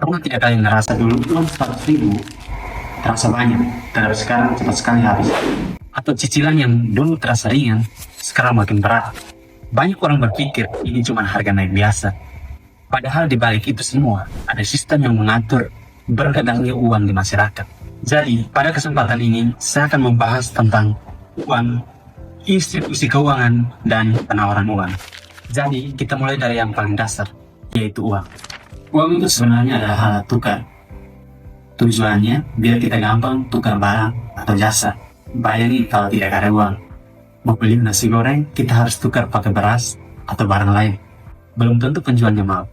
Pernah tidak kalian ngerasa dulu uang 100.000 terasa banyak, tapi sekarang cepat sekali habis? Atau cicilan yang dulu terasa ringan, sekarang makin berat? Banyak orang berpikir ini cuma harga naik biasa. Padahal di balik itu semua, ada sistem yang mengatur beredarnya uang di masyarakat. Jadi, pada kesempatan ini, saya akan membahas tentang uang, institusi keuangan, dan penawaran uang. Jadi, kita mulai dari yang paling dasar, yaitu uang. Uang itu sebenarnya adalah alat tukar. Tujuannya, biar kita gampang tukar barang atau jasa. Bayangin kalau tidak ada uang. Mau beli nasi goreng, kita harus tukar pakai beras atau barang lain. Belum tentu penjualnya mau.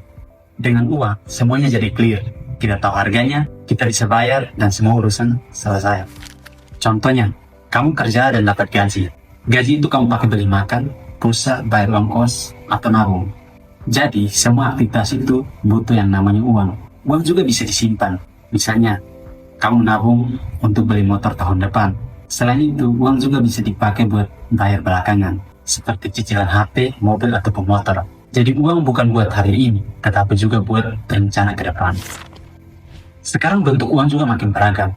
Dengan uang, semuanya jadi clear. Kita tahu harganya, kita bisa bayar, dan semua urusan selesai. Contohnya, kamu kerja dan dapat gaji. Gaji itu kamu pakai beli makan, pulsa, bayar uang kos, atau nabung. Jadi, semua aktivitas itu butuh yang namanya uang. Uang juga bisa disimpan. Misalnya, kamu nabung untuk beli motor tahun depan. Selain itu, uang juga bisa dipakai buat bayar belakangan, seperti cicilan HP, mobil, ataupun motor. Jadi uang bukan buat hari ini, tetapi juga buat rencana ke depan. Sekarang bentuk uang juga makin beragam.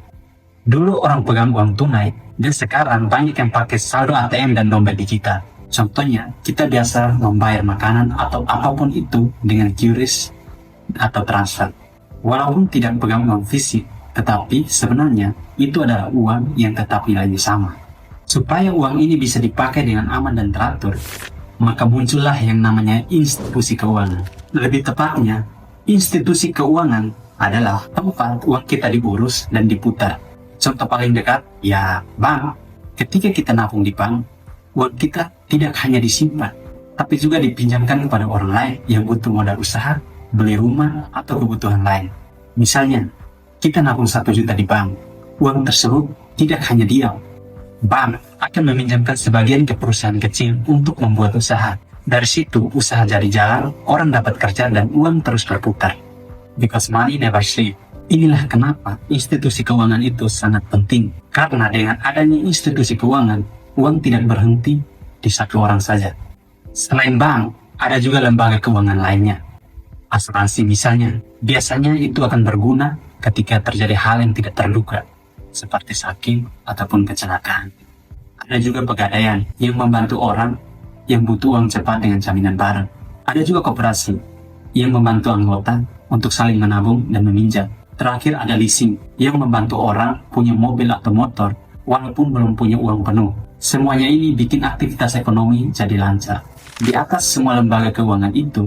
Dulu orang pegang uang tunai, dan sekarang banyak yang pakai saldo ATM dan dompet digital. Contohnya, kita biasa membayar makanan atau apapun itu dengan QRIS atau transfer. Walaupun tidak pegang uang fisik, tetapi sebenarnya itu adalah uang yang tetap nilainya sama. Supaya uang ini bisa dipakai dengan aman dan teratur, maka muncullah yang namanya institusi keuangan. Lebih tepatnya, institusi keuangan adalah tempat uang kita diurus dan diputar. Contoh paling dekat, ya bank. Ketika kita nabung di bank, uang kita tidak hanya disimpan, tapi juga dipinjamkan kepada orang lain yang butuh modal usaha, beli rumah, atau kebutuhan lain. Misalnya, kita nabung 1 juta di bank. Uang tersebut tidak hanya diam. Bank akan meminjamkan sebagian ke perusahaan kecil untuk membuat usaha. Dari situ, usaha jadi jalan, orang dapat kerja, dan uang terus berputar. Because money never sleep. Inilah kenapa institusi keuangan itu sangat penting. Karena dengan adanya institusi keuangan, uang tidak berhenti di satu orang saja. Selain bank, ada juga lembaga keuangan lainnya. Asuransi misalnya, biasanya itu akan berguna ketika terjadi hal yang tidak terduga, seperti sakit ataupun kecelakaan. Ada juga pegadaian yang membantu orang yang butuh uang cepat dengan jaminan barang. Ada juga koperasi yang membantu anggota untuk saling menabung dan meminjam. Terakhir ada leasing yang membantu orang punya mobil atau motor walaupun belum punya uang penuh. Semuanya ini bikin aktivitas ekonomi jadi lancar. Di atas semua lembaga keuangan itu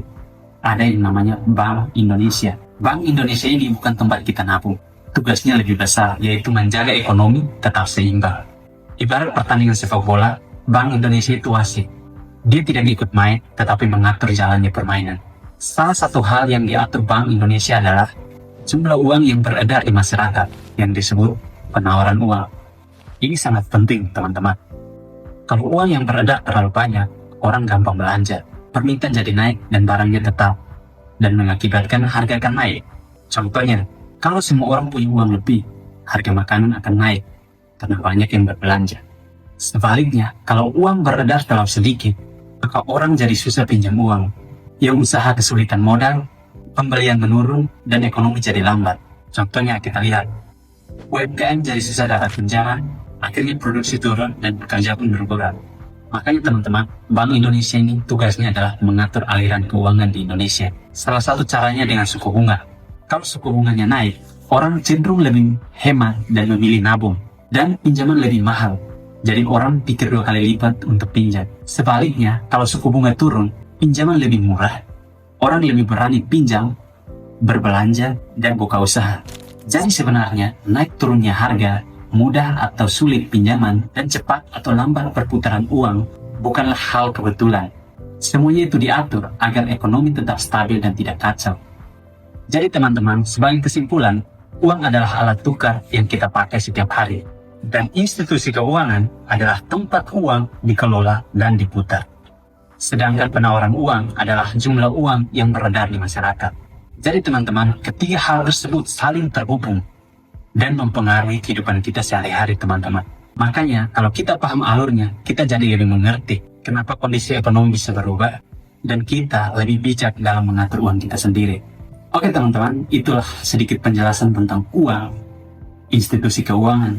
ada yang namanya Bank Indonesia. Bank Indonesia ini bukan tempat kita nabung. Tugasnya lebih besar, yaitu menjaga ekonomi tetap seimbang. Ibarat pertandingan sepak bola, Bank Indonesia itu wasit. Dia tidak ikut main, tetapi mengatur jalannya permainan. Salah satu hal yang diatur Bank Indonesia adalah jumlah uang yang beredar di masyarakat, yang disebut penawaran uang. Ini sangat penting, teman-teman. Kalau uang yang beredar terlalu banyak, orang gampang belanja. Permintaan jadi naik dan barangnya tetap, dan mengakibatkan harga akan naik. Contohnya, kalau semua orang punya uang lebih, harga makanan akan naik, karena banyak yang berbelanja. Sebaliknya, kalau uang beredar terlalu sedikit, maka orang jadi susah pinjam uang. Yang usaha kesulitan modal, pembelian menurun, dan ekonomi jadi lambat. Contohnya kita lihat, UMKM jadi susah dapat pinjaman, akhirnya produksi turun dan pekerja pun berkurang. Makanya teman-teman, Bank Indonesia ini tugasnya adalah mengatur aliran keuangan di Indonesia. Salah satu caranya dengan suku bunga. Kalau suku bunganya naik, orang cenderung lebih hemat dan memilih nabung. Dan pinjaman lebih mahal. Jadi orang pikir 2 kali lipat untuk pinjam. Sebaliknya, kalau suku bunga turun, pinjaman lebih murah. Orang lebih berani pinjam, berbelanja, dan buka usaha. Jadi sebenarnya, naik turunnya harga, mudah atau sulit pinjaman, dan cepat atau lambat perputaran uang bukanlah hal kebetulan. Semuanya itu diatur agar ekonomi tetap stabil dan tidak kacau. Jadi teman-teman, sebagai kesimpulan, uang adalah alat tukar yang kita pakai setiap hari. Dan institusi keuangan adalah tempat uang dikelola dan diputar. Sedangkan penawaran uang adalah jumlah uang yang beredar di masyarakat. Jadi teman-teman, ketiga hal tersebut saling terhubung dan mempengaruhi kehidupan kita sehari-hari teman-teman. Makanya kalau kita paham alurnya, kita jadi lebih mengerti kenapa kondisi ekonomi bisa berubah dan kita lebih bijak dalam mengatur uang kita sendiri. Oke teman-teman, itulah sedikit penjelasan tentang uang, institusi keuangan,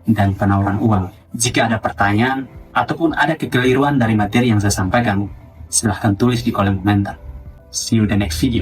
dan penawaran uang. Jika ada pertanyaan ataupun ada kekeliruan dari materi yang saya sampaikan, silahkan tulis di kolom komentar. See you the next video.